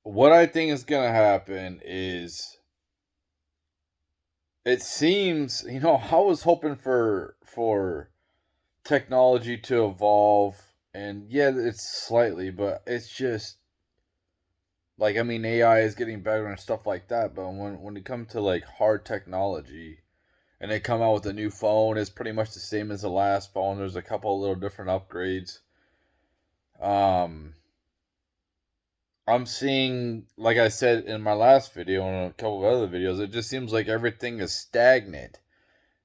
What I think is gonna happen is it seems, I was hoping for technology to evolve, and yeah, it's slightly, but it's just like, I mean, AI is getting better and stuff like that, but when it comes to like hard technology and they come out with a new phone, it's pretty much the same as the last phone. There's a couple of little different upgrades. Um I'm seeing, like I said in my last video and a couple of other videos, it just seems like everything is stagnant.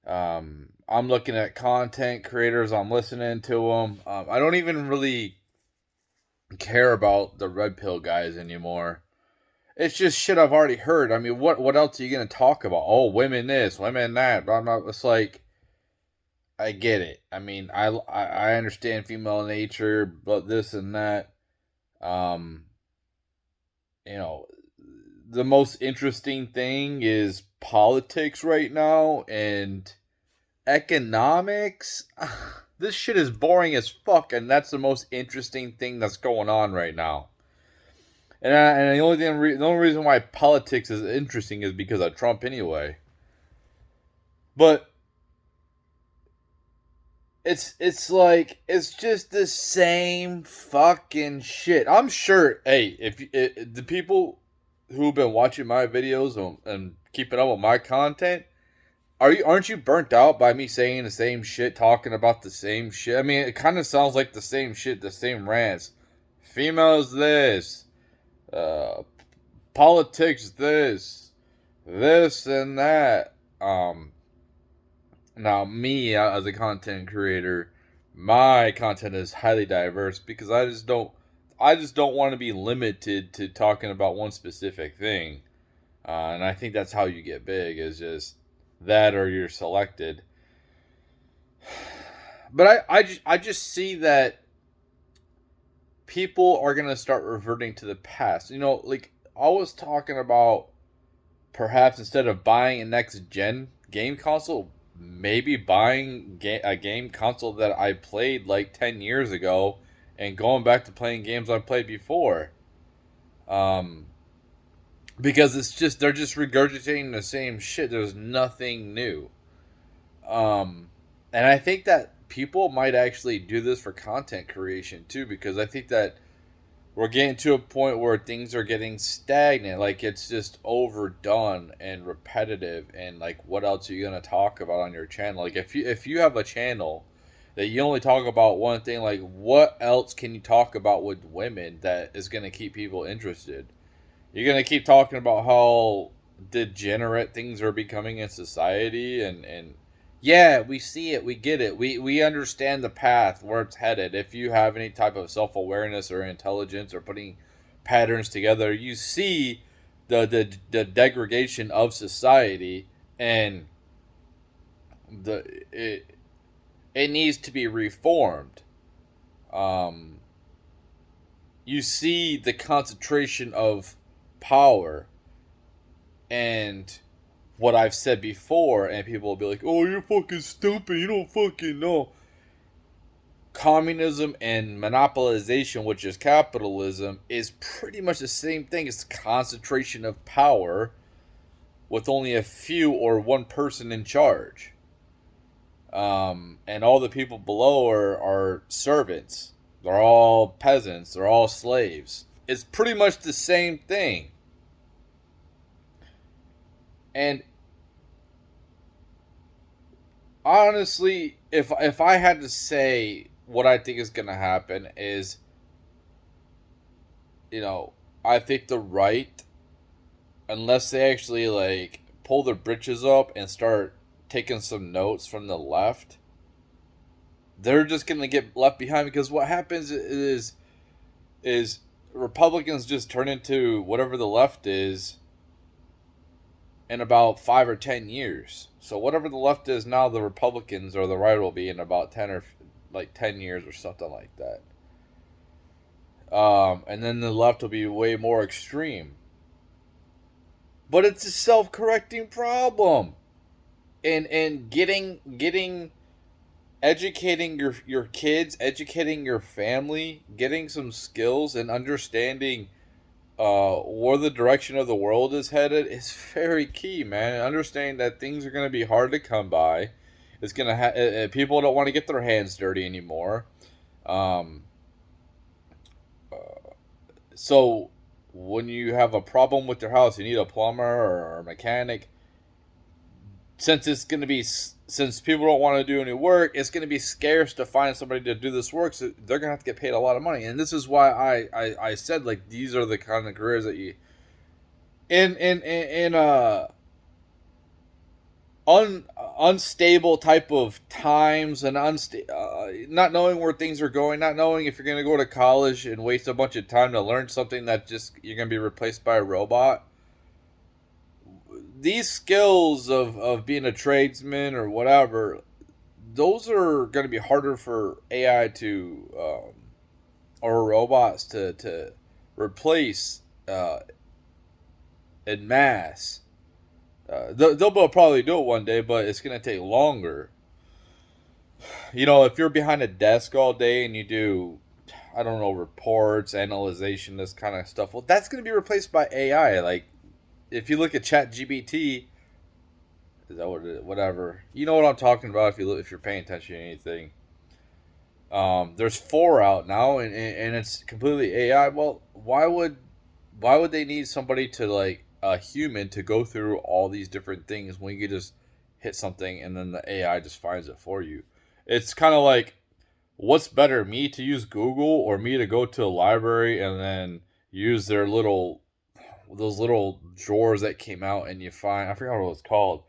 I'm looking at content creators, I'm listening to them. I don't even really care about the red pill guys anymore. It's just shit I've already heard. I mean, what else are you gonna talk about? Oh, women this, women that. Blah, blah. It's like, I get it. I mean, I understand female nature, but this and that. Um, you know, the most interesting thing is politics right now and economics. This shit is boring as fuck, and that's the most interesting thing that's going on right now. And the only reason why politics is interesting is because of Trump anyway. But it's like it's just the same fucking shit. I'm sure. Hey, if the people who've been watching my videos and keeping up with my content, aren't you burnt out by me saying the same shit, talking about the same shit? I mean, it kind of sounds like the same shit, the same rants. Females this, uh, politics this and that. Now me as a content creator, my content is highly diverse because I just don't want to be limited to talking about one specific thing. And I think that's how you get big is just that or you're selected. But I just see that people are going to start reverting to the past. Like I was talking about perhaps instead of buying a next gen game console, maybe buying a game console that I played like 10 years ago and going back to playing games I played before. Um, because they're just regurgitating the same shit. There's nothing new. Um, and I think that people might actually do this for content creation too, because I think that we're getting to a point where things are getting stagnant. Like it's just overdone and repetitive. And like, what else are you gonna talk about on your channel? Like if you have a channel that you only talk about one thing, like what else can you talk about with women that is gonna keep people interested? You're gonna keep talking about how degenerate things are becoming in society, and yeah, we see it, we get it, we understand the path where it's headed. If you have any type of self awareness or intelligence or putting patterns together, you see the degradation of society, and the it needs to be reformed. Um, you see the concentration of power and what I've said before, and people will be like, "Oh, you're fucking stupid. You don't fucking know." Communism and monopolization, which is capitalism, is pretty much the same thing. It's concentration of power with only a few or one person in charge. And all the people below are servants. They're all peasants. They're all slaves. It's pretty much the same thing. And honestly, if I had to say what I think is gonna happen is, you know, I think the right, unless they actually like pull their britches up and start taking some notes from the left, they're just gonna get left behind because what happens is Republicans just turn into whatever the left is in about 5 or 10 years. So whatever the left is now, the Republicans or the right will be in about 10 years or something like that. And then the left will be way more extreme. But it's a self-correcting problem, and getting educating your kids, educating your family, getting some skills, and understanding where the direction of the world is headed is very key, man. Understanding that things are going to be hard to come by. It's gonna people don't want to get their hands dirty anymore. Um, so when you have a problem with your house, you need a plumber or a mechanic. Since it's going to be since people don't want to do any work, it's going to be scarce to find somebody to do this work. So they're going to have to get paid a lot of money, and this is why I said like these are the kind of careers that you in unstable type of times and not knowing where things are going, not knowing if you're going to go to college and waste a bunch of time to learn something that just you're going to be replaced by a robot. These skills of being a tradesman or whatever, those are going to be harder for AI to or robots to replace in mass. They'll probably do it one day, but it's going to take longer. You know, if you're behind a desk all day and you do, I don't know, reports, analyzation, this kind of stuff, well, that's going to be replaced by AI. Like, if you look at ChatGPT, is that what it is? Whatever. You know what I'm talking about if you're paying attention to anything. There's four out now, and it's completely AI. Well, why would they need somebody to like a human to go through all these different things when you could just hit something and then the AI just finds it for you? It's kind of like, what's better, me to use Google or me to go to a library and then use their little those little drawers that came out and you find, I forgot what it was called,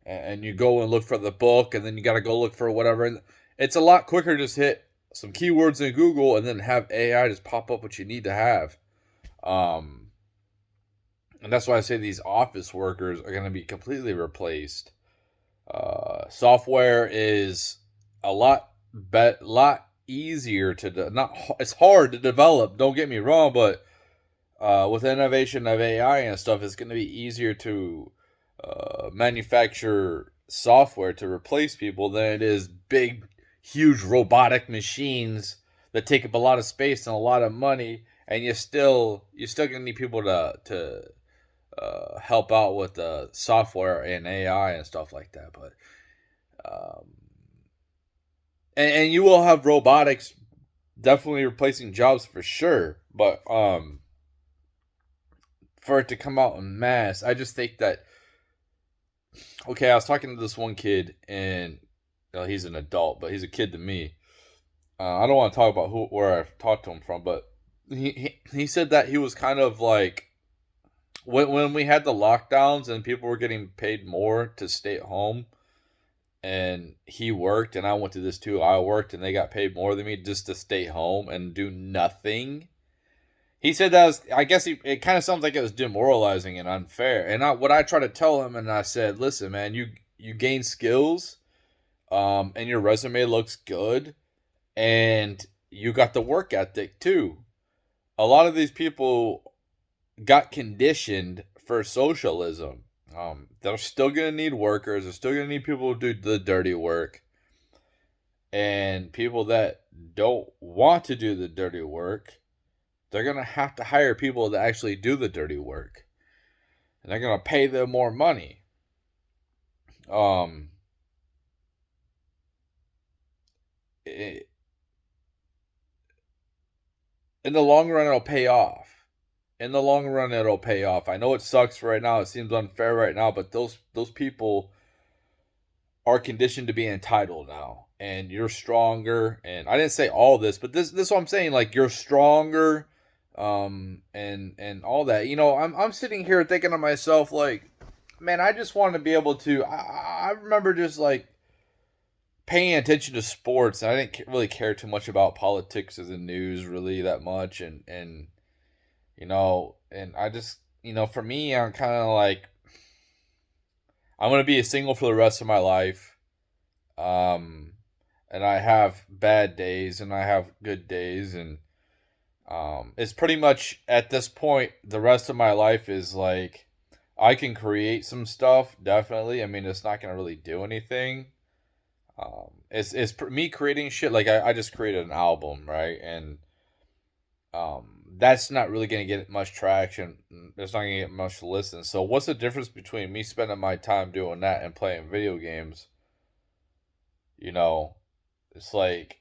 and you go and look for the book and then you got to go look for whatever, and it's a lot quicker to just hit some keywords in Google and then have AI just pop up what you need to have. um and that's why I say these office workers are going to be completely replaced. Software is a lot easier to not, it's hard to develop, don't get me wrong, but with innovation of AI and stuff, it's going to be easier to manufacture software to replace people than it is big, huge robotic machines that take up a lot of space and a lot of money. And you're still gonna need people to help out with the software and AI and stuff like that. But um, and you will have robotics definitely replacing jobs for sure. But for it to come out in mass, I just think that, okay, I was talking to this one kid, and he's an adult, but he's a kid to me. I don't want to talk about where I've talked to him from, but he said that he was kind of like, when we had the lockdowns and people were getting paid more to stay at home, and he worked, and I went to this too. I worked, and they got paid more than me just to stay home and do nothing. He said that was, I guess it kind of sounds like it was demoralizing and unfair. And what I try to tell him, and I said, listen, man, you gain skills, and your resume looks good, and you got the work ethic too. A lot of these people got conditioned for socialism. They're still gonna need workers. They're still gonna need people to do the dirty work, and people that don't want to do the dirty work, they're gonna have to hire people that actually do the dirty work, and they're gonna pay them more money. Um, i- in the long run, it'll pay off. In the long run, it'll pay off. I know it sucks right now. It seems unfair right now, but those people are conditioned to be entitled now, and you're stronger. And I didn't say all this, but this is what I'm saying. Like, you're stronger, and all that. I'm sitting here thinking to myself, like, man, I just want to be able to. I remember just like paying attention to sports, and I didn't really care too much about politics or the news really that much, and I just, for me, I'm kind of like, I'm gonna be a single for the rest of my life. Um, and I have bad days and I have good days, and it's pretty much at this point the rest of my life is like, I can create some stuff, definitely. I mean, it's not gonna really do anything. Me creating shit. Like, I just created an album, right? And that's not really going to get much traction. It's not going to get much listen. So what's the difference between me spending my time doing that and playing video games? You know, it's like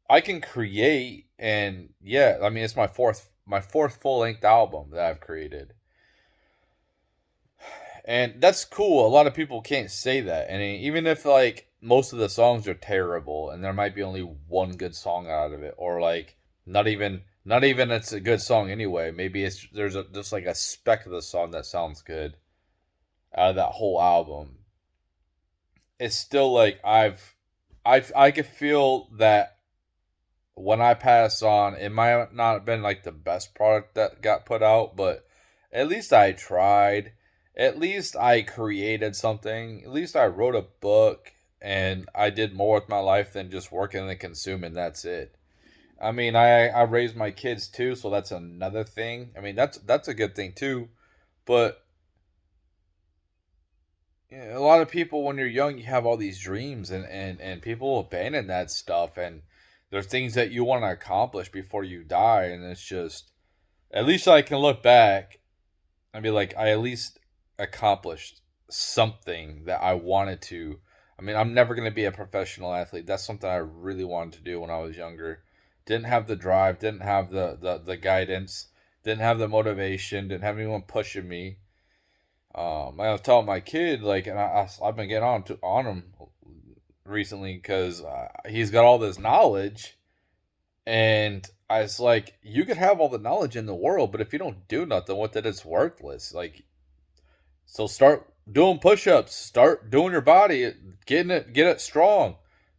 I can create, and yeah, I mean it's my fourth full length album that I've created. And that's cool. A lot of people can't say that. And even if like most of the songs are terrible and there might be only one good song out of it, or like not even it's a good song anyway. Maybe it's there's just like a speck of the song that sounds good out of that whole album. It's still like I could feel that when I pass on, it might not have been like the best product that got put out, but at least I tried. At least I created something. At least I wrote a book and I did more with my life than just working and consuming. That's it. I mean, I raised my kids too, so that's another thing. I mean, that's a good thing too. But a lot of people, when you're young, you have all these dreams, and people abandon that stuff. And there's things that you want to accomplish before you die, and it's just at least I can look back and be like, I at least accomplished something that I wanted to. I mean, I'm never going to be a professional athlete. That's something I really wanted to do when I was younger. Didn't have the drive, didn't have the guidance, didn't have the motivation, didn't have anyone pushing me. I was telling my kid, like, and I've been getting on him recently because he's got all this knowledge, and I was like, you could have all the knowledge in the world, but if you don't do nothing with it, it's worthless. Like, so start doing push-ups, start doing your body, get it strong.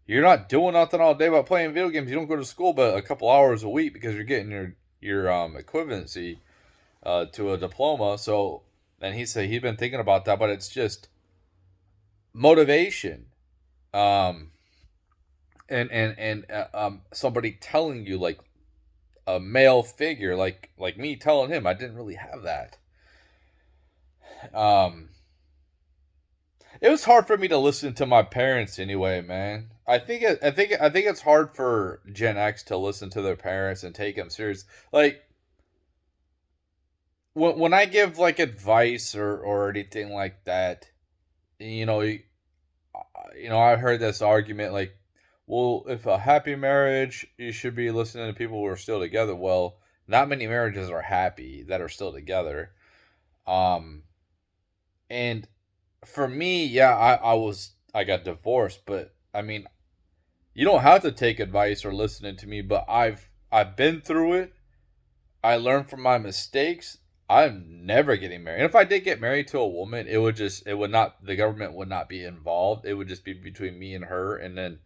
You're not doing nothing all day about playing video games. You don't go to school but a couple hours a week because you're getting your equivalency to a diploma. So, and he said he'd been thinking about that, but it's just motivation. Um, and somebody telling you, like a male figure, like me telling him I didn't really have that. Um, it was hard for me to listen to my parents anyway, man. I think it's hard for Gen X to listen to their parents and take them serious. Like when I give like advice or anything like that, you know, I heard this argument like, well, if a happy marriage, you should be listening to people who are still together. Well, not many marriages are happy that are still together. Um, and for me, yeah, I got divorced, but I mean, you don't have to take advice or listening to me, but I've been through it. I learned from my mistakes. I'm never getting married. And if I did get married to a woman, it would not, the government would not be involved. It would just be between me and her, and then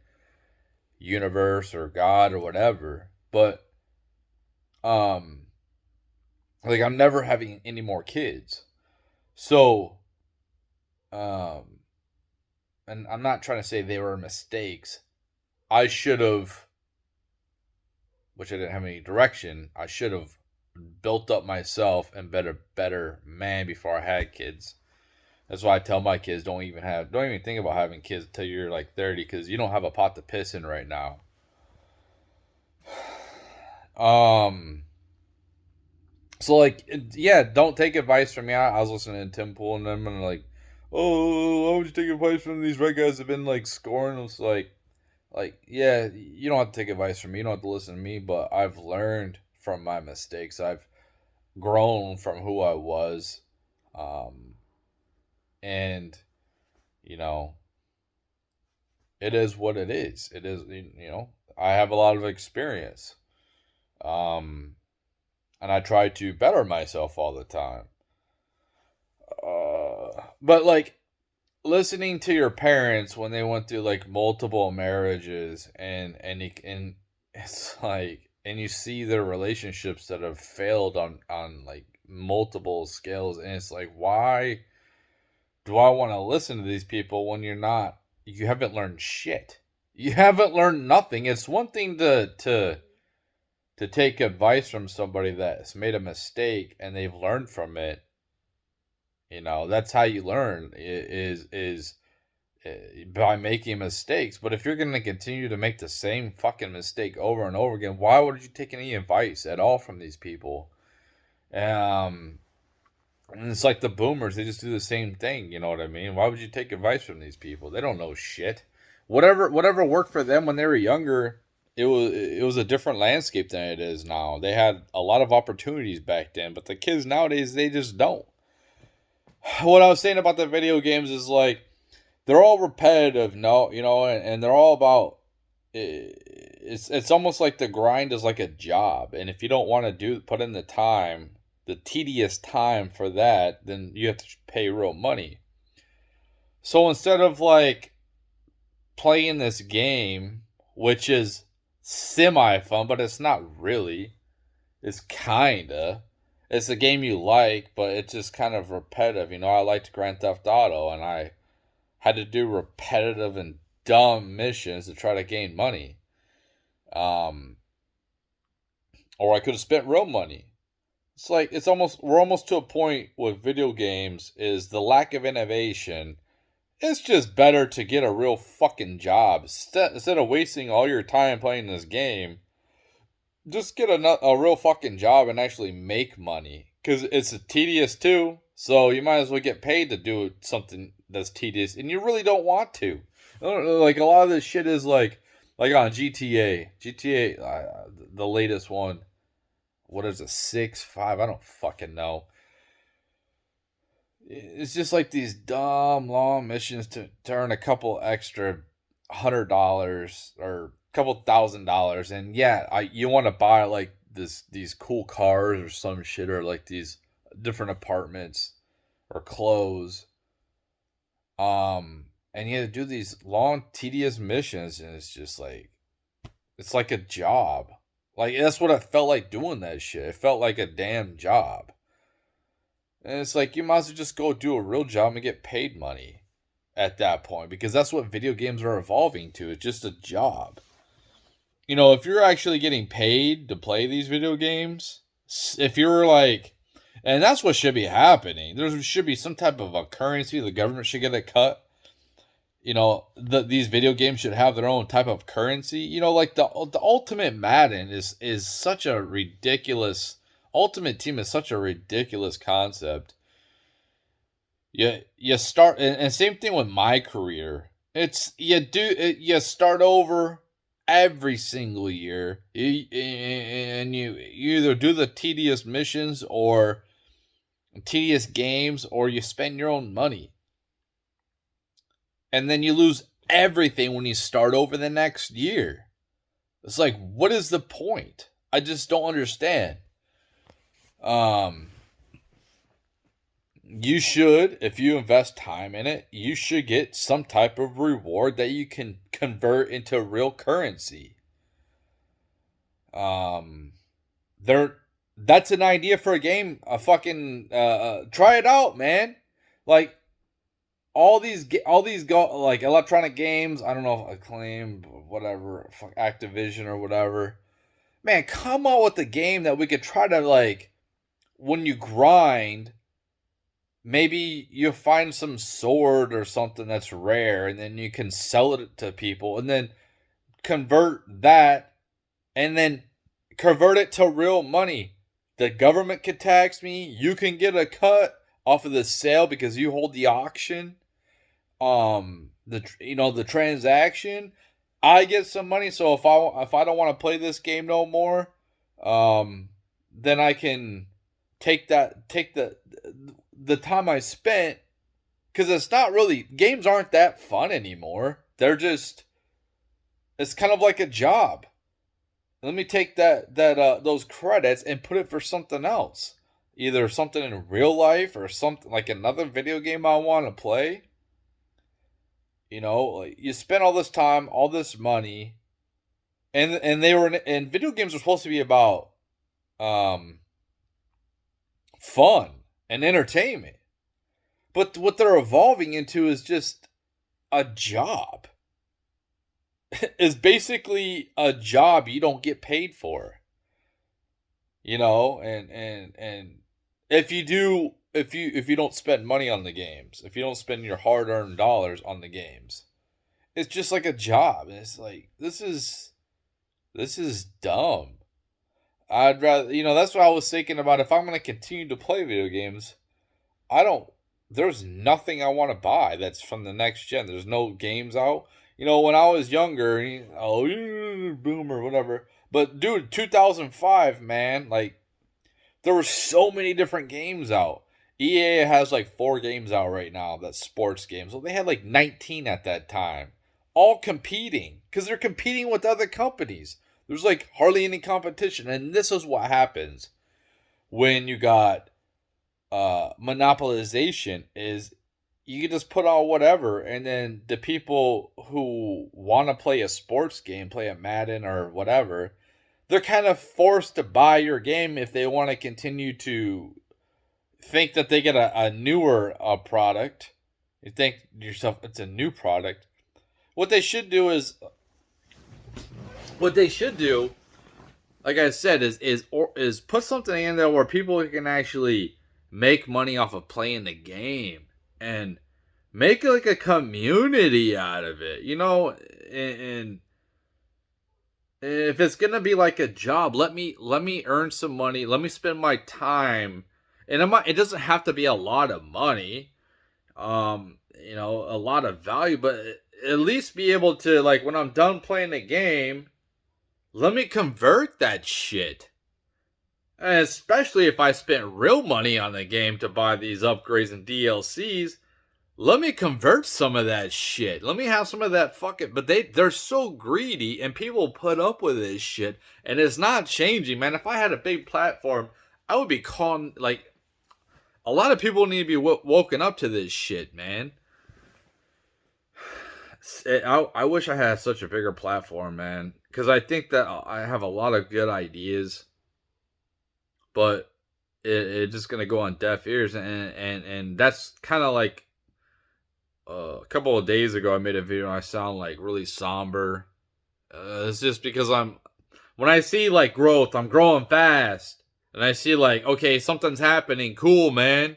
universe or God or whatever. But um like I'm never having any more kids. So um and I'm not trying to say they were mistakes. I should have, which I didn't have any direction. I should have built up myself and been a better man before I had kids. That's why I tell my kids don't even think about having kids until you're like 30 because you don't have a pot to piss in right now. Um, so like yeah, don't take advice from me. I was listening to Tim Pool and them and like, oh, why would you take advice from these red guys that have been like scoring? It's like yeah, you don't have to take advice from me. You don't have to listen to me, but I've learned from my mistakes. I've grown from who I was. Um, and you know, it is what it is. It is, I have a lot of experience. Um, and I try to better myself all the time. But like listening to your parents when they went through like multiple marriages and it's like and you see their relationships that have failed on like multiple scales, and it's like, why do I want to listen to these people when you haven't learned shit. You haven't learned nothing. It's one thing to take advice from somebody that's made a mistake and they've learned from it. That's how you learn, is by making mistakes. But if you're going to continue to make the same fucking mistake over and over again, why would you take any advice at all from these people? And it's like the boomers, they just do the same thing, you know what I mean? Why would you take advice from these people? They don't know shit. Whatever worked for them when they were younger, it was a different landscape than it is now. They had a lot of opportunities back then, but the kids nowadays, they just don't. What I was saying about the video games is like they're all repetitive, no, and they're all about it's almost like the grind is like a job, and if you don't want to put in the time, the tedious time for that, then you have to pay real money. So instead of like playing this game, which is semi fun, but it's not really, it's kinda. It's a game you like, but it's just kind of repetitive. I liked Grand Theft Auto, and I had to do repetitive and dumb missions to try to gain money. Or I could have spent real money. It's like we're almost to a point with video games is the lack of innovation. It's just better to get a real fucking job instead of wasting all your time playing this game. Just get a real fucking job and actually make money. Because it's tedious too. So you might as well get paid to do something that's tedious. And you really don't want to. Like a lot of this shit is like on GTA. GTA, the latest one. What is it? 6, 5? I don't fucking know. It's just like these dumb long missions to earn a couple extra $100 or couple $1,000, and you want to buy like these cool cars or some shit, or like these different apartments or clothes, and you have to do these long tedious missions, and it's just like it's like a job. Like that's what it felt like doing that shit. It felt like a damn job, and it's like you might as well just go do a real job and get paid money at that point, because that's what video games are evolving to. It's just a job. If you're actually getting paid to play these video games, if you're like, and that's what should be happening. There should be some type of a currency. The government should get a cut. These video games should have their own type of currency. Like the Ultimate Madden is such a ridiculous. Ultimate Team is such a ridiculous concept. You start, and same thing with my career. You start over every single year, and you either do the tedious missions or tedious games, or you spend your own money, and then you lose everything when you start over the next year. It's like, what is the point? I just don't understand. You should, if you invest time in it, you should get some type of reward that you can convert into real currency. That's an idea for a game. A fucking try it out, man. Like all these like electronic games. I don't know, Acclaim, whatever, Activision or whatever. Man, come on with the game that we could try to, like, when you grind, maybe you find some sword or something that's rare, and then you can sell it to people, and then convert that, and then convert it to real money. The government can tax me. You can get a cut off of the sale because you hold the auction. The transaction. I get some money, so if I don't want to play this game no more, then I can take the time I spent, because it's not really, games aren't that fun anymore. They're just, it's kind of like a job. Let me take those credits and put it for something else, either something in real life or something like another video game I want to play. Like you spend all this time, all this money, and video games are supposed to be about fun and entertainment. But what they're evolving into is just a job. It's basically a job you don't get paid for. And if you do if you don't spend money on the games, if you don't spend your hard-earned dollars on the games. It's just like a job. And it's like this is dumb. I'd rather, that's what I was thinking about. If I'm going to continue to play video games, I don't, there's nothing I want to buy that's from the next gen. There's no games out. When I was younger, oh, boomer, whatever. But dude, 2005, man, like, there were so many different games out. EA has like 4 games out right now that's sports games. Well, they had like 19 at that time, all competing because they're competing with other companies. There's like hardly any competition, and this is what happens when you got monopolization. Is you can just put out whatever, and then the people who want to play a sports game, play a Madden or whatever, they're kind of forced to buy your game if they want to continue to think that they get a newer product. You think to yourself it's a new product. What they should do, like I said, is put something in there where people can actually make money off of playing the game and make like a community out of it, and if it's gonna be like a job, let me earn some money. Let me spend my time, and it doesn't have to be a lot of money, a lot of value, but at least be able to, like, when I'm done playing the game, let me convert that shit. And especially if I spent real money on the game to buy these upgrades and DLCs, let me convert some of that shit. Let me have some of that fucking. But they're so greedy, and people put up with this shit, and it's not changing, man. If I had a big platform, I would be calling, like, a lot of people need to be woken up to this shit, man. I wish I had such a bigger platform, man, because I think that I have a lot of good ideas, but it's just gonna go on deaf ears, and that's kind of like a couple of days ago I made a video and I sound like really somber. It's just because when I see like growth, I'm growing fast, and I see like, okay, something's happening, cool, man,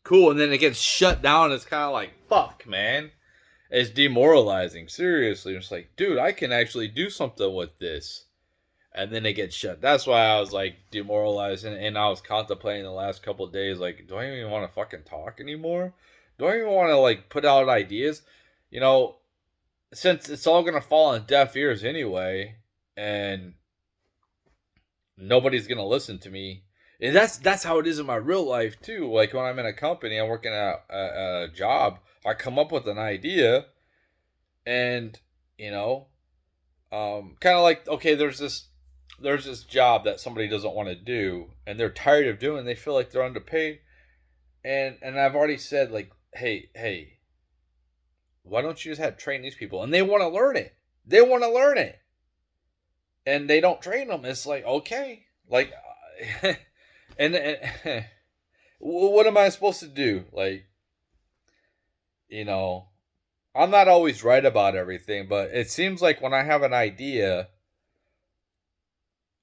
cool, and then it gets shut down. It's kind of like, fuck, man. It's demoralizing. Seriously, it's like, dude, I can actually do something with this, and then it gets shut. That's why I was like demoralized, and I was contemplating the last couple of days, like, do I even want to fucking talk anymore? Do I even want to like put out ideas? Since it's all gonna fall on deaf ears anyway, and nobody's gonna listen to me. And that's how it is in my real life too. Like when I'm in a company, I'm working at a job, I come up with an idea, and kind of like, okay, there's this job that somebody doesn't want to do, and they're tired of doing. They feel like they're underpaid, and I've already said, like, hey, why don't you just have train these people? And they want to learn it. They want to learn it, and they don't train them. It's like, okay, like, and what am I supposed to do? Like, I'm not always right about everything, but it seems like when I have an idea,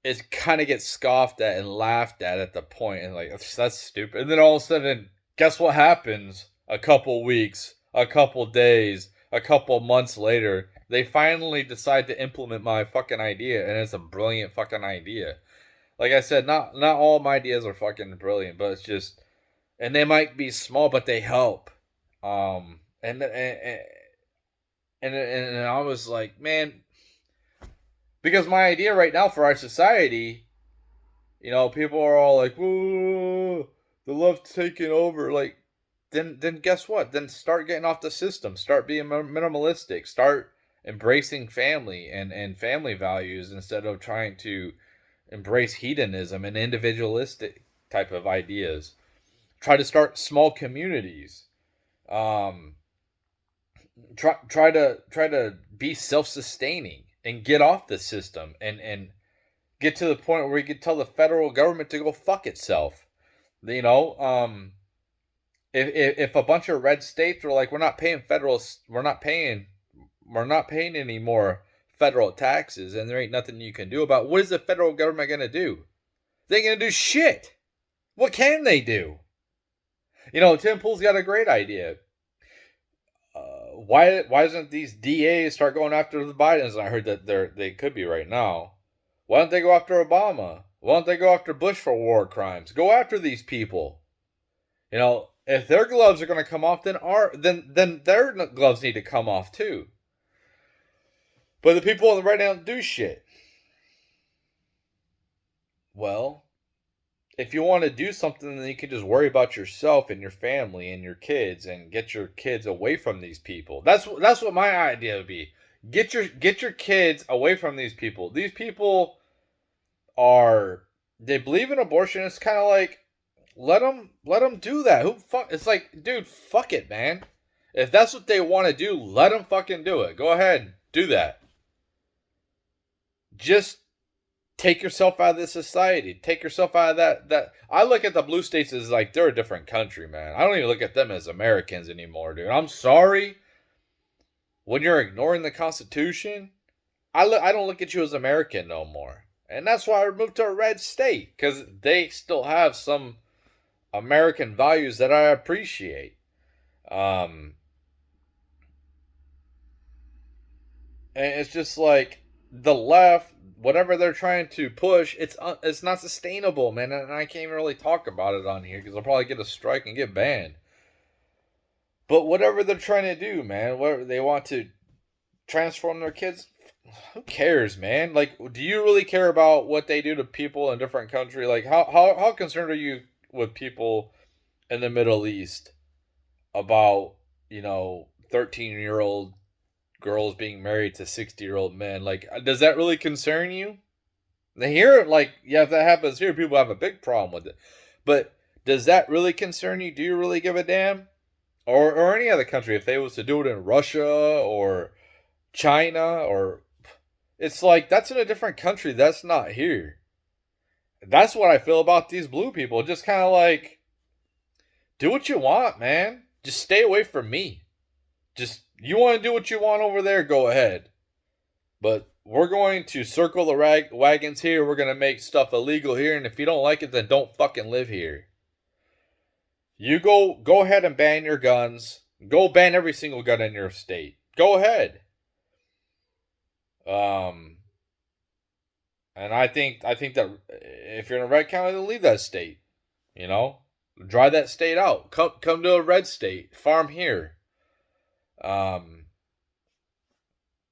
it kind of gets scoffed at and laughed at the point, and like, that's stupid. And then all of a sudden, guess what happens? A couple weeks, a couple days, a couple months later, they finally decide to implement my fucking idea, and it's a brilliant fucking idea. Like I said, not all my ideas are fucking brilliant, but it's just, and they might be small, but they help. And I was like, man, because my idea right now for our society, people are all like, whoa, the left's taking over. Like, then guess what? Then start getting off the system. Start being minimalistic. Start embracing family and family values instead of trying to embrace hedonism and individualistic type of ideas. Try to start small communities. Try to be self-sustaining and get off the system and get to the point where you can tell the federal government to go fuck itself. If a bunch of red states were like, we're not paying any more federal taxes, and there ain't nothing you can do about it, what is the federal government gonna do? They ain't gonna do shit. What can they do? Tim Pool's got a great idea. Why doesn't these DAs start going after the Bidens? I heard that they could be right now. Why don't they go after Obama? Why don't they go after Bush for war crimes? Go after these people. If their gloves are going to come off, then their gloves need to come off too. But the people on the right don't do shit. Well, if you want to do something, then you can just worry about yourself and your family and your kids and get your kids away from these people. That's what my idea would be. Get your kids away from these people. These people they believe in abortion. It's kind of like let them do that. It's like, dude, fuck it, man. If that's what they want to do, let them fucking do it. Go ahead, do that. Just take yourself out of this society. Take yourself out of that. I look at the blue states as like they're a different country, man. I don't even look at them as Americans anymore, dude. I'm sorry. When you're ignoring the Constitution, I don't look at you as American no more. And that's why I moved to a red state, because they still have some American values that I appreciate. And it's just like the left, whatever they're trying to push, it's not sustainable, man. And I can't even really talk about it on here because I'll probably get a strike and get banned. But whatever they're trying to do, man, whatever they want to transform their kids, who cares, man? Like, do you really care about what they do to people in different countries? Like, how concerned are you with people in the Middle East about 13-year-old girls being married to 60-year-old men? Like, does that really concern you? Here, like, yeah, if that happens here, people have a big problem with it. But does that really concern you? Do you really give a damn? Or any other country, if they was to do it in Russia or China, or it's like that's in a different country, that's not here. That's what I feel about these blue people. Just kind of like, do what you want, man. Just stay away from me. Just, you want to do what you want over there, go ahead. But we're going to circle the wagons here. We're going to make stuff illegal here. And if you don't like it, then don't fucking live here. You go ahead and ban your guns. Go ban every single gun in your state. Go ahead. And I think that if you're in a red county, then leave that state. Dry that state out. Come to a red state. Farm here. And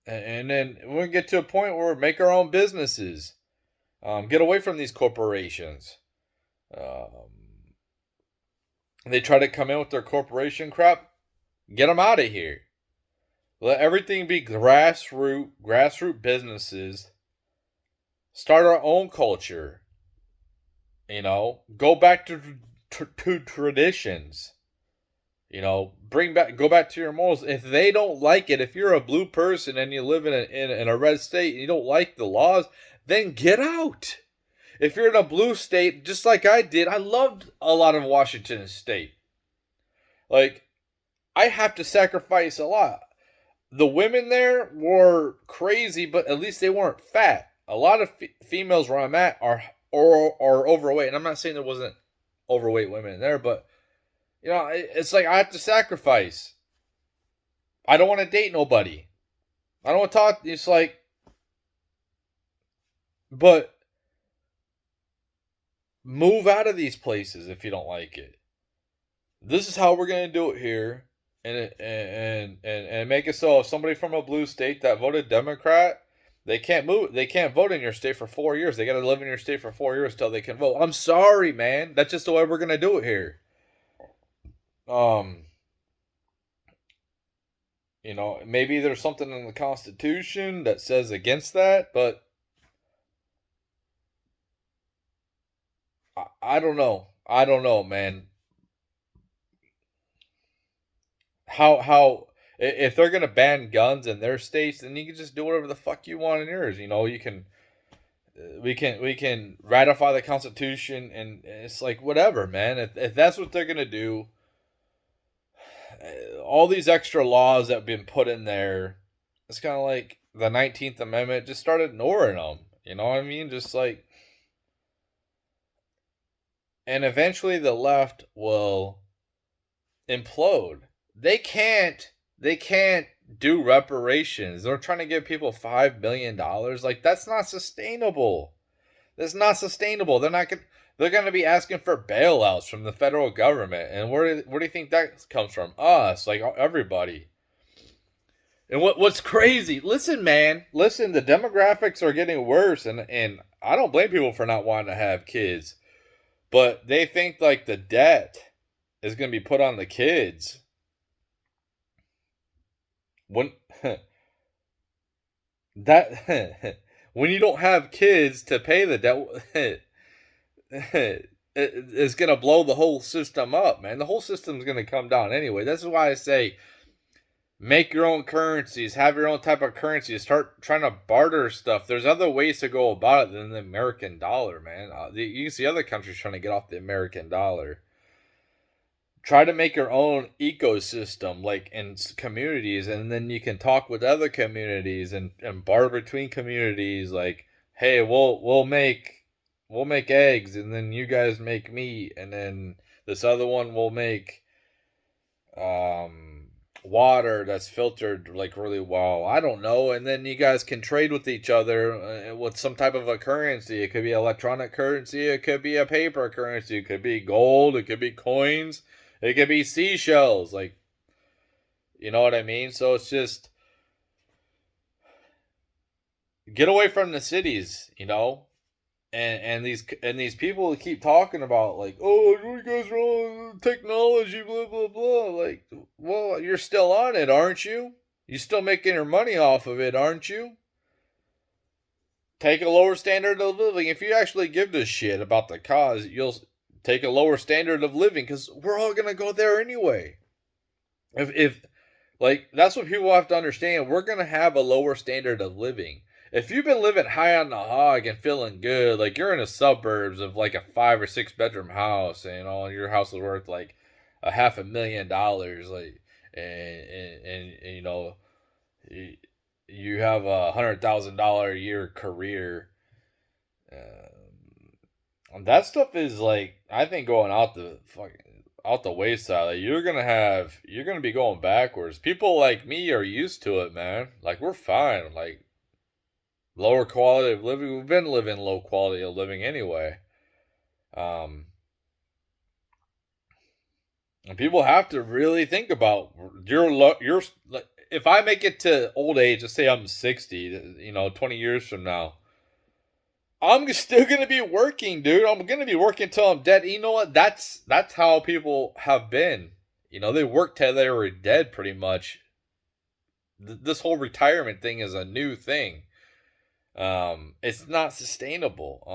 then we're gonna get to a point where we make our own businesses. Get away from these corporations. They try to come in with their corporation crap. Get them out of here. Let everything be grassroots businesses. Start our own culture. Go back to traditions. Go back to your morals. If they don't like it, if you're a blue person and you live in a red state and you don't like the laws, then get out. If you're in a blue state, just like I did, I loved a lot of Washington State. Like, I have to sacrifice a lot. The women there were crazy, but at least they weren't fat. A lot of females where I'm at are overweight. And I'm not saying there wasn't overweight women there, but it's like I have to sacrifice. I don't want to date nobody. I don't want to talk. It's like, but move out of these places if you don't like it. This is how we're gonna do it here, and make it so if somebody from a blue state that voted Democrat, they can't move. They can't vote in your state for 4 years. They got to live in your state for 4 years till they can vote. I'm sorry, man. That's just the way we're gonna do it here. Maybe there's something in the Constitution that says against that, but I don't know. I don't know, man. How if they're gonna ban guns in their states, then you can just do whatever the fuck you want in yours. You can we can ratify the Constitution, and it's like whatever, man. If that's what they're gonna do, all these extra laws that have been put in there, it's kind of like the 19th Amendment. Just start ignoring them. You know what I mean? Just like, and eventually the left will implode. They can't. They can't do reparations. They're trying to give people $5 million. Like, that's not sustainable. That's not sustainable. They're not gonna. They're going to be asking for bailouts from the federal government, and where do you think that comes from? Us, like everybody. And what's crazy? Listen, man. Listen, the demographics are getting worse, and I don't blame people for not wanting to have kids, but they think like the debt is going to be put on the kids when that when you don't have kids to pay the debt. It's going to blow the whole system up, man. The whole system's going to come down anyway. That's why I say make your own currencies, have your own type of currency, start trying to barter stuff. There's other ways to go about it than the American dollar, man. You can see other countries trying to get off the American dollar. Try to make your own ecosystem, like in communities, and then you can talk with other communities and barter between communities. Like, hey, we'll make eggs, and then you guys make meat, and then this other one will make um water that's filtered like really well. I don't know, and then you guys can trade with each other with some type of a currency. It could be electronic currency, it could be a paper currency, it could be gold, it could be coins, it could be seashells. Like, you know what I mean? So it's just get away from the cities, and these people keep talking about like, oh, what you guys wrong technology, blah blah blah. Like, well, you're still on it, aren't you? You still making your money off of it, aren't you? Take a lower standard of living. If you actually give this shit about the cause, you'll take a lower standard of living because we're all gonna go there anyway. If like that's what people have to understand. We're gonna have a lower standard of living. If you've been living high on the hog and feeling good, like you're in the suburbs of like a 5 or 6 bedroom house, and your house is worth like $500,000, like, and you, you have $100,000 a year career. That stuff is like, I think, going out the wayside. Like, you're gonna be going backwards. People like me are used to it, man. Like, we're fine. Like, lower quality of living. We've been living low quality of living anyway. Um, and people have to really think about your. Like, if I make it to old age, let's say I'm 60, 20 years from now, I'm still gonna be working, dude. I'm gonna be working till I'm dead. You know what? That's how people have been. They worked till they were dead, pretty much. This whole retirement thing is a new thing. It's not sustainable.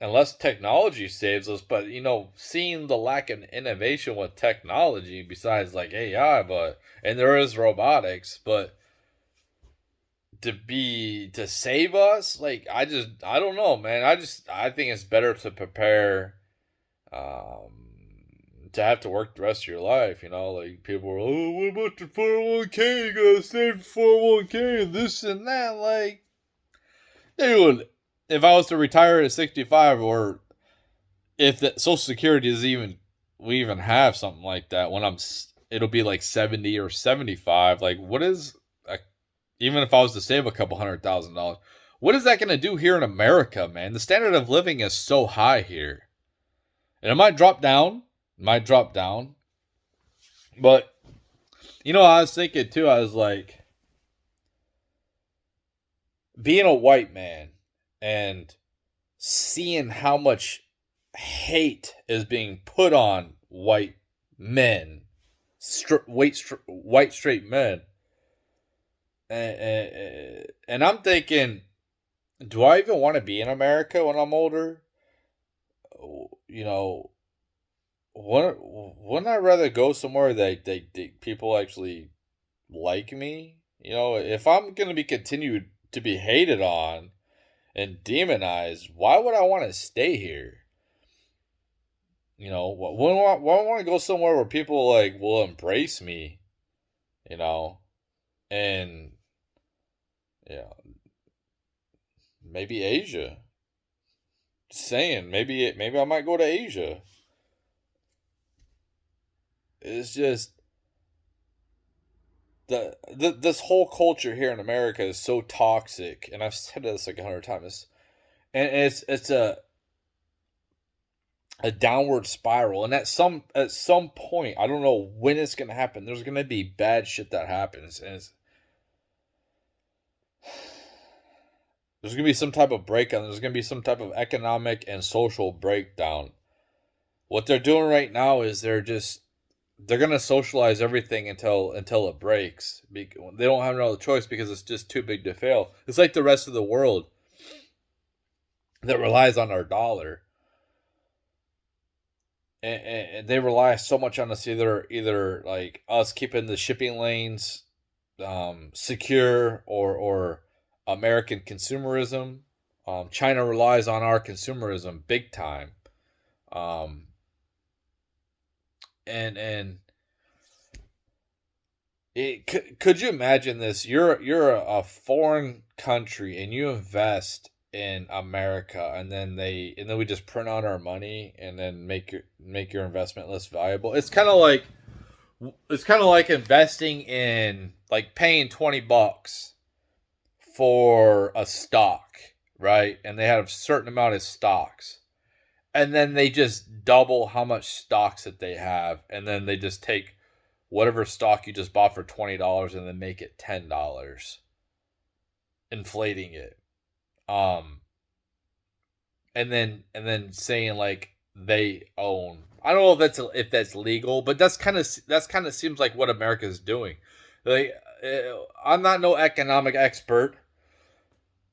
Unless technology saves us. But seeing the lack of innovation with technology, besides like AI, and there is robotics, but to save us, like, I don't know, man. I think it's better to prepare um to have to work the rest of your life. Like, people are, oh, what about the 401k? You gotta save 401k and this and that. Like, dude, if I was to retire at 65, or if the Social Security is we even have something like that when it'll be like 70 or 75. Like, what is even if I was to save a couple $100,000, what is that going to do here in America, man? The standard of living is so high here. And it might drop down. But, I was thinking too, I was like, being a white man and seeing how much hate is being put on white men, white straight men. And I'm thinking, do I even want to be in America when I'm older? You know, wouldn't I rather go somewhere that people actually like me? If I'm gonna be continued to be hated on and demonized, why would I want to stay here? Why I want to go somewhere where people like will embrace me, you know, and yeah, maybe Asia. Just saying, maybe I might go to Asia. It's just this whole culture here in America is so toxic, and I've said this like 100 times, and it's a downward spiral, and at some point, I don't know when it's gonna happen. There's gonna be bad shit that happens, and there's gonna be some type of breakdown. There's gonna be some type of economic and social breakdown. What they're doing right now is they're gonna socialize everything until it breaks. They don't have no other choice because it's just too big to fail. It's like the rest of the world that relies on our dollar, and they rely so much on us, either like us keeping the shipping lanes secure, or American consumerism. China relies on our consumerism big time. Um, and could you imagine this? You're a foreign country and you invest in America, and then we just print out our money and then make your investment less valuable. It's kind of like investing in, like, paying $20 for a stock, right? And they have a certain amount of stocks, and then they just double how much stocks that they have, and then they just take whatever stock you just bought for $20 and then make it $10, inflating it. Um, and then saying like they own. I don't know if that's legal, but that's kind of seems like what America is doing. Like, I'm not no economic expert,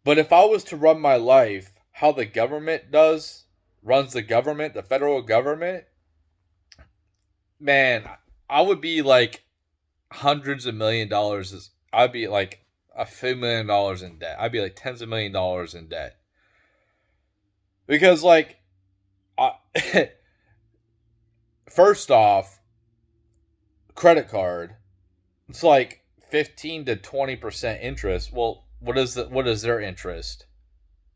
but if I was to run my life how the government runs the government, the federal government, man, I would be like hundreds of $1 million. I'd be like a few $1 million in debt. I'd be like tens of $1 million in debt because, like, I, first off, credit card, it's like 15 to 20% interest. Well, what is their interest?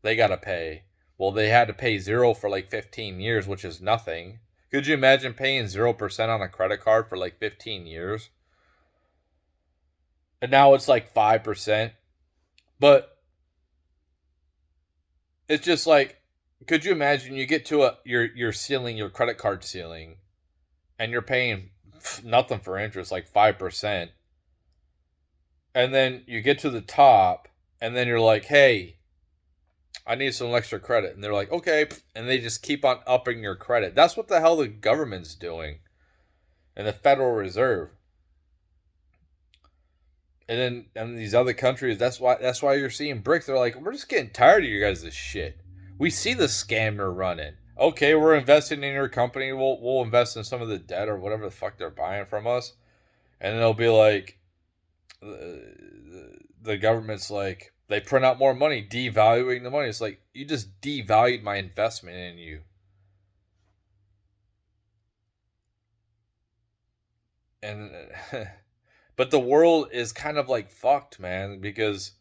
They gotta pay. Well, they had to pay zero for like 15 years, which is nothing. Could you imagine paying 0% on a credit card for like 15 years? And now it's like 5%. But it's just like, could you imagine you get to your ceiling, your credit card ceiling, and you're paying nothing for interest, like 5%. And then you get to the top, and then you're like, hey, I need some extra credit. And they're like, okay. And they just keep on upping your credit. That's what the hell the government's doing. And the Federal Reserve. And these other countries, that's why you're seeing BRICS. They're like, we're just getting tired of you guys' shit. We see the scam you're running. Okay, we're investing in your company. We'll invest in some of the debt or whatever the fuck they're buying from us. And they'll be like, the government's like, they print out more money, devaluing the money. It's like, you just devalued my investment in you. And but the world is kind of like fucked, man, because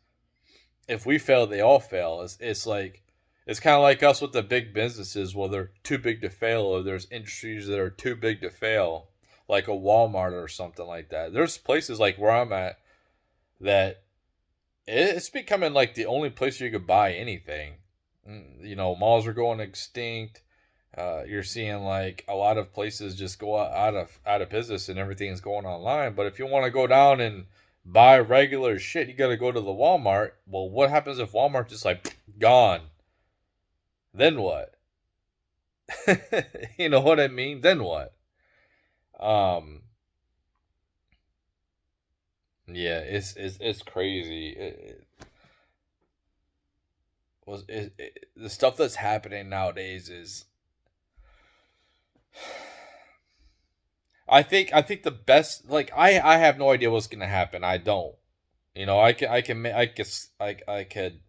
if we fail, they all fail. It's like, it's kind of like us with the big businesses. Well, they're too big to fail, or there's industries that are too big to fail, like a Walmart or something like that. There's places like where I'm at that it's becoming like the only place you could buy anything. You know, malls are going extinct. You're seeing like a lot of places just go out of business and everything's going online. But if you want to go down and buy regular shit, you got to go to the Walmart. Well, what happens if Walmart just like gone? Then what? You know what I mean? Then what? Um, yeah, it's crazy. The stuff that's happening nowadays is. I think the best, like, I have no idea what's gonna happen. I don't. You know, I could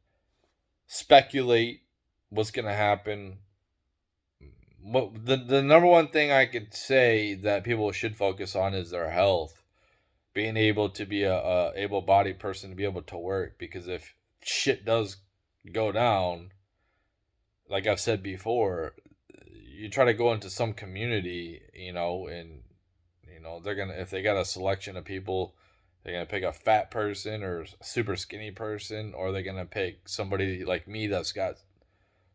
speculate what's gonna happen. What the number one thing I could say that people should focus on is their health, being able to be a able-bodied person to be able to work. Because if shit does go down, like I've said before, you try to go into some community, and they're gonna if they got a selection of people, they're gonna pick a fat person or a super skinny person, or they're gonna pick somebody like me that's got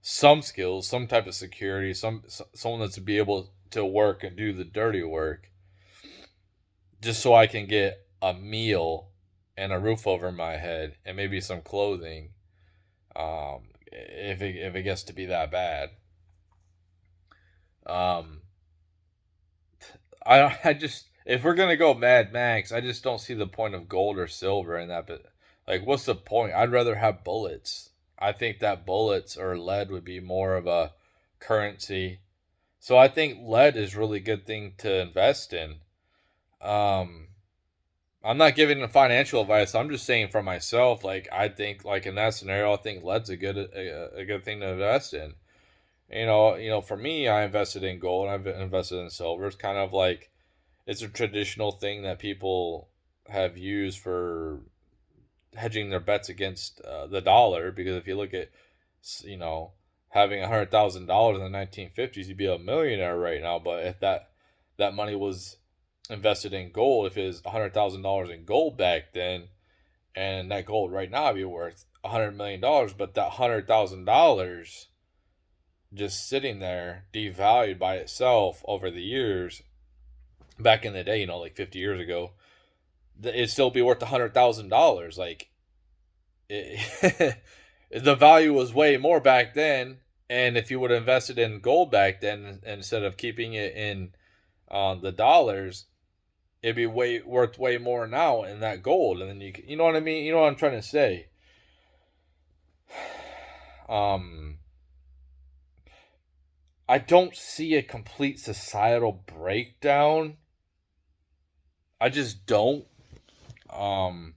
some skills, some type of security, someone that's to be able to work and do the dirty work, just so I can get a meal and a roof over my head and maybe some clothing. If it gets to be that bad. Um, I just if we're gonna go Mad Max, I just don't see the point of gold or silver in that. But like, what's the point? I'd rather have bullets. I think that bullets or lead would be more of a currency. So I think lead is really good thing to invest in. Um, I'm not giving the financial advice. I'm just saying for myself. Like I think, like in that scenario, I think lead's a good thing to invest in. For me, I invested in gold. I've invested in silver. It's kind of like it's a traditional thing that people have used for hedging their bets against the dollar. Because if you look at, you know, having $100,000 in the 1950s, you'd be a millionaire right now. But if that money was invested in gold, if it was $100,000 in gold back then, and that gold right now would be worth $100 million, but that $100,000 just sitting there devalued by itself over the years back in the day, like 50 years ago, it'd still be worth $100,000. Like it, the value was way more back then. And if you would have invested in gold back then instead of keeping it in the dollars, it'd be worth way more now in that gold. And then you know what I mean? You know what I'm trying to say? Um, I don't see a complete societal breakdown. I just don't. Um,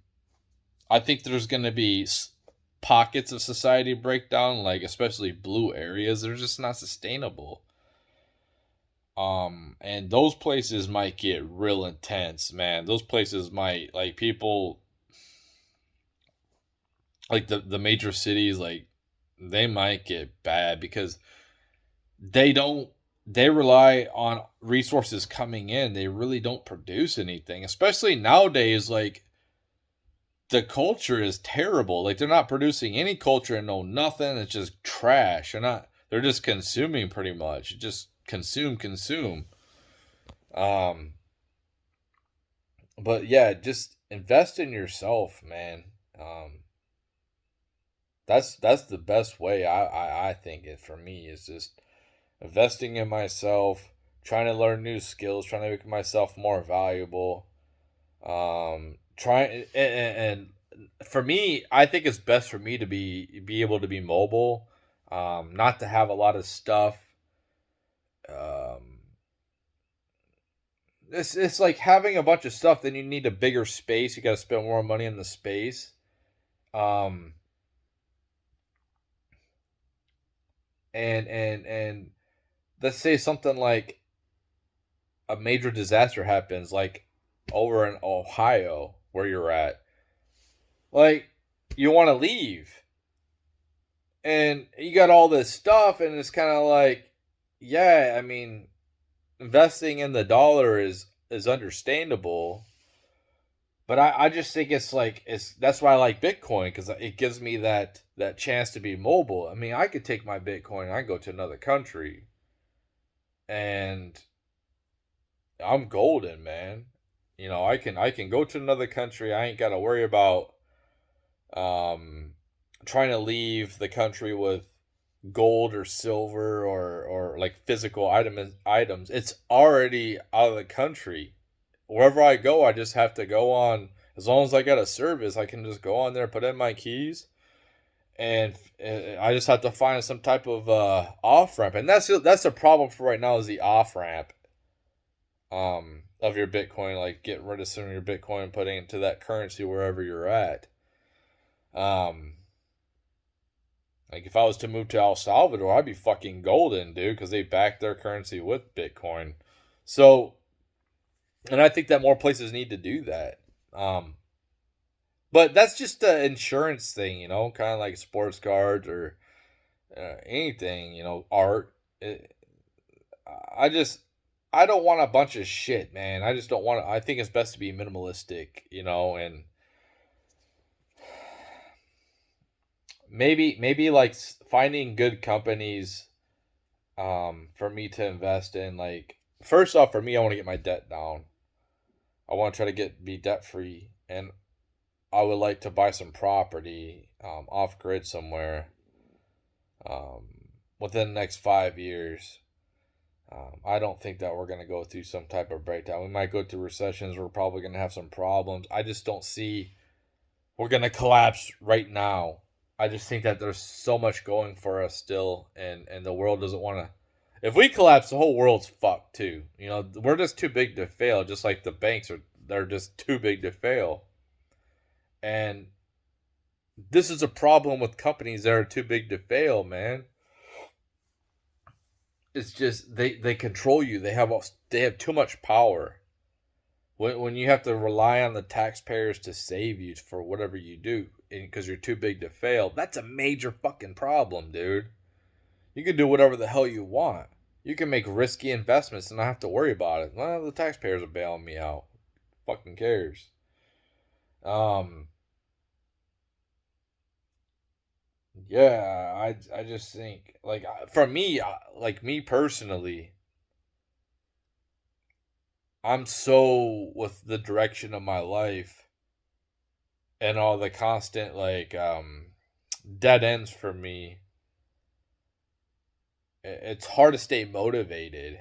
I think there's going to be pockets of society breakdown, like especially blue areas. They're just not sustainable. And those places might get real intense, man. Those places might like people like the major cities, like they might get bad because they don't they rely on resources coming in. They really don't produce anything, especially nowadays. Like the culture is terrible. Like they're not producing any culture and no nothing. It's just trash. They're just consuming pretty much. Just consume. Um but yeah, just invest in yourself, man. Um that's the best way I think it for me is just investing in myself, trying to learn new skills, trying to make myself more valuable. Trying and for me, I think it's best for me to be able to be mobile, not to have a lot of stuff. Um, it's like having a bunch of stuff. Then you need a bigger space. You got to spend more money on the space. Um, and let's say something like a major disaster happens, like over in Ohio where you're at. Like you want to leave, and you got all this stuff, and it's kind of like, yeah, I mean, investing in the dollar is understandable, but I just think it's like it's that's why I like Bitcoin because it gives me that chance to be mobile. I mean, I could take my Bitcoin, and I go to another country, and I'm golden, man. I can go to another country. I ain't got to worry about um trying to leave the country with gold or silver or like physical items. It's already out of the country. Wherever I go, I just have to go on. As long as I got a service, I can just go on there, put in my keys, and I just have to find some type of off ramp. And that's the problem for right now is the off ramp of your Bitcoin, like getting rid of some of your Bitcoin and putting it into that currency wherever you're at. Um, like if I was to move to El Salvador, I'd be fucking golden, dude, because they back their currency with Bitcoin. So, and I think that more places need to do that. Um, but that's just the insurance thing, kind of like sports cards or anything, art. I just I don't want a bunch of shit, man. I just don't want to. I think it's best to be minimalistic, and maybe like finding good companies for me to invest in. Like, first off, for me, I want to get my debt down. I want to try to be debt free, and I would like to buy some property off grid somewhere um, within the next 5 years. I don't think that we're going to go through some type of breakdown. We might go through recessions. We're probably going to have some problems. I just don't see we're going to collapse right now. I just think that there's so much going for us still, and the world doesn't want to. If we collapse, the whole world's fucked too. We're just too big to fail. Just like the banks are, they're just too big to fail. And this is a problem with companies that are too big to fail, man. It's just they control you. They have too much power. When you have to rely on the taxpayers to save you for whatever you do, because you're too big to fail, that's a major fucking problem, dude. You can do whatever the hell you want. You can make risky investments and not have to worry about it. Well, the taxpayers are bailing me out. Fucking cares. Um, yeah, I just think like for me, like me personally, I'm so with the direction of my life and all the constant like dead ends for me. It's hard to stay motivated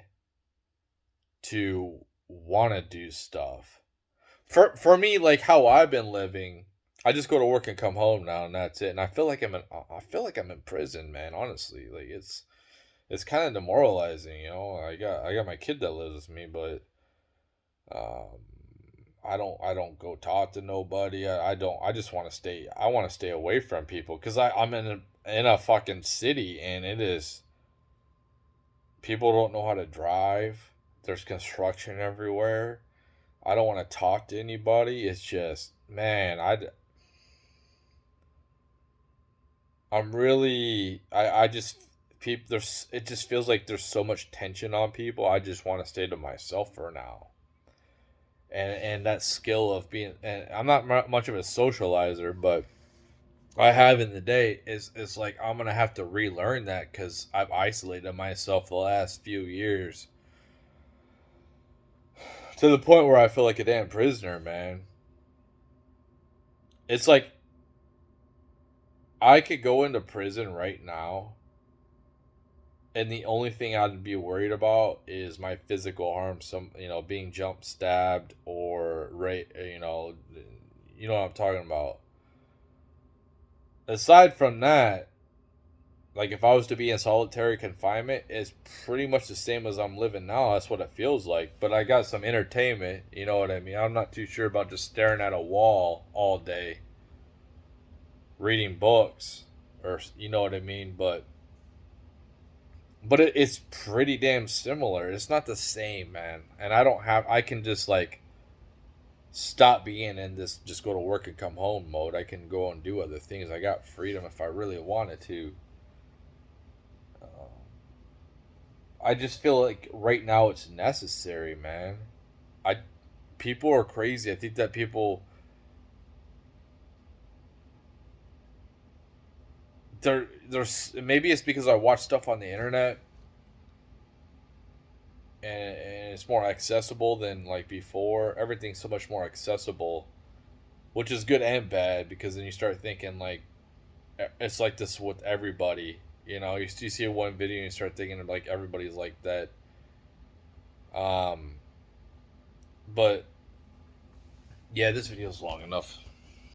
to want to do stuff. For me, like how I've been living, I just go to work and come home now, and that's it. And I feel like I'm in prison, man. Honestly, like it's kind of demoralizing, I got my kid that lives with me, but um, I don't go talk to nobody. I don't. I just want to stay. I want to stay away from people because I'm in a fucking city, and it is people don't know how to drive. There's construction everywhere. I don't want to talk to anybody. It's just, man, I'm really, I just, people, it just feels like there's so much tension on people. I just want to stay to myself for now. And that skill of being, and I'm not much of a socializer, but I have in the day is like I'm gonna have to relearn that because I've isolated myself the last few years to the point where I feel like a damn prisoner, man. It's like I could go into prison right now, and the only thing I'd be worried about is my physical harm. Being jump stabbed or right. You know what I'm talking about. Aside from that, like if I was to be in solitary confinement, it's pretty much the same as I'm living now. That's what it feels like. But I got some entertainment. You know what I mean? I'm not too sure about just staring at a wall all day, reading books, or you know what I mean. But it's pretty damn similar. It's not the same, man. And I can just like stop being in this just go to work and come home mode. I can go and do other things. I got freedom if I really wanted to. I just feel like right now it's necessary, man. I People are crazy. I think that there's maybe it's because I watch stuff on the internet and it's more accessible than like before. Everything's so much more accessible, which is good and bad because then you start thinking like it's like this with everybody. You see one video and you start thinking like everybody's like that. Um, but yeah, this video is long enough.